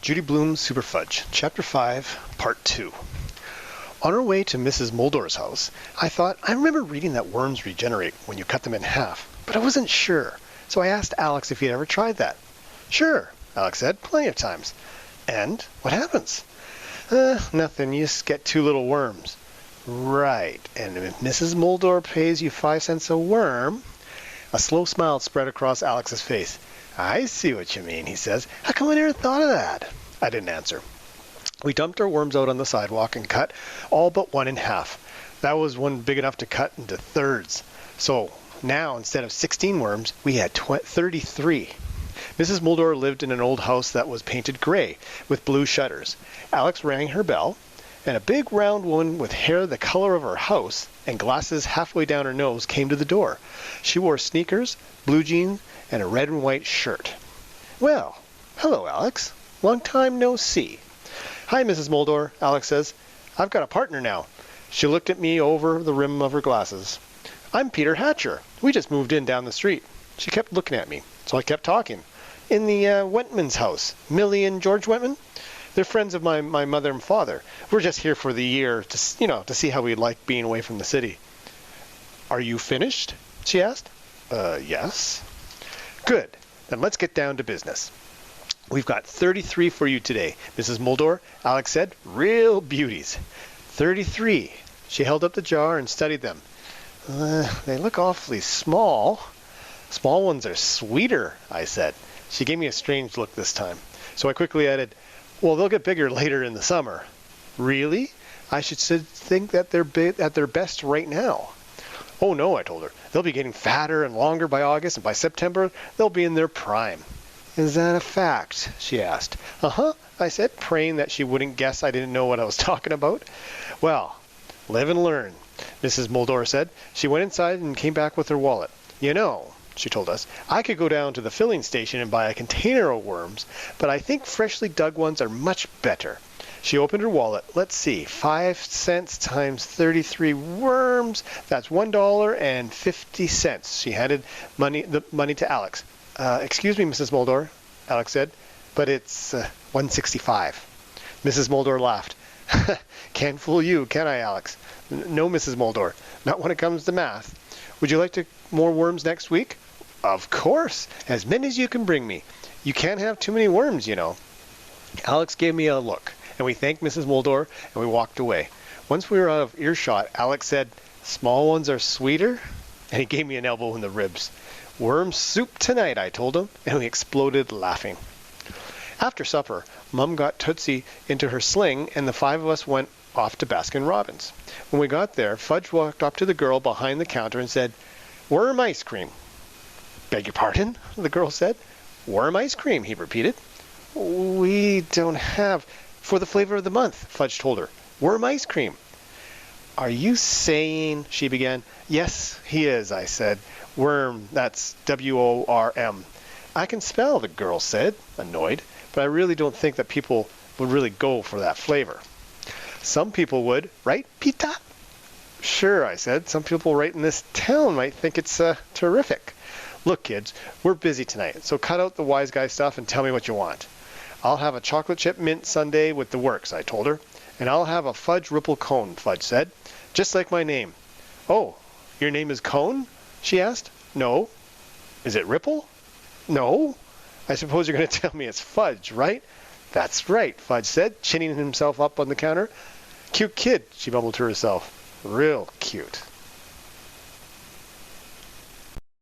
Judy Blume, Superfudge Chapter 5, Part 2. On our way to Mrs. Moldor's house, I thought, I remember reading that worms regenerate when you cut them in half, but I wasn't sure, so I asked Alex if he'd ever tried that. Sure, Alex said, plenty of times. And what happens? Nothing, you just get 2 little worms. Right, and if Mrs. Moldor pays you 5 cents a worm... A slow smile spread across Alex's face. I see what you mean, he says. How come I never thought of that? I didn't answer. We dumped our worms out on the sidewalk and cut all but one in half. That was one big enough to cut into thirds. So now, instead of 16 worms, we had 33. Mrs. Moldor lived in an old house that was painted gray with blue shutters. Alex rang her bell, and a big round woman with hair the color of her house and glasses halfway down her nose came to the door. She wore sneakers, blue jeans, and a red and white shirt. Well, hello, Alex. Long time no see. Hi, Mrs. Moldor, Alex says. I've got a partner now. She looked at me over the rim of her glasses. I'm Peter Hatcher. We just moved in down the street. She kept looking at me, so I kept talking. In the Wentman's house. Millie and George Wentman? They're friends of my mother and father. We're just here for the year to see how we like being away from the city. Are you finished? She asked. Yes. Good. Then let's get down to business. We've got 33 for you today, Mrs. Moldor, Alex said. Real beauties. 33. She held up the jar and studied them. They look awfully small. Small ones are sweeter, I said. She gave me a strange look this time. So I quickly added, well, they'll get bigger later in the summer. Really? I should think that they're at their best right now. Oh, no, I told her. They'll be getting fatter and longer by August, and by September, they'll be in their prime. Is that a fact? She asked. Uh-huh, I said, praying that she wouldn't guess I didn't know what I was talking about. Well, live and learn, Mrs. Moldor said. She went inside and came back with her wallet. You know, she told us, I could go down to the filling station and buy a container of worms, but I think freshly dug ones are much better. She opened her wallet. Let's see, 5 cents times 33 worms. That's $1.50. She handed the money to Alex. Excuse me, Mrs. Moldor, Alex said, but it's $1.65. Mrs. Moldor laughed. Can't fool you, can I, Alex? No, Mrs. Moldor, not when it comes to math. Would you like more worms next week? Of course, as many as you can bring me. You can't have too many worms, you know. Alex gave me a look, and we thanked Mrs. Moldor, and we walked away. Once we were out of earshot, Alex said, small ones are sweeter? And he gave me an elbow in the ribs. Worm soup tonight, I told him, and we exploded laughing. After supper, Mum got Tootsie into her sling, and the 5 of us went off to Baskin-Robbins. When we got there, Fudge walked up to the girl behind the counter and said, worm ice cream. Beg your pardon? The girl said. Worm ice cream, he repeated. We don't have for the flavor of the month, Fudge told her. Worm ice cream. Are you saying, she began. Yes, he is, I said. Worm, that's W-O-R-M. I can spell, the girl said, annoyed, but I really don't think that people would really go for that flavor. Some people would, right, Pita? Sure, I said. Some people right in this town might think it's terrific. Look, kids, we're busy tonight, so cut out the wise guy stuff and tell me what you want. I'll have a chocolate chip mint sundae with the works, I told her. And I'll have a fudge ripple cone, Fudge said. Just like my name. Oh, your name is Cone? She asked. No. Is it Ripple? No. I suppose you're going to tell me it's Fudge, right? That's right, Fudge said, chinning himself up on the counter. Cute kid, she mumbled to herself. Real cute.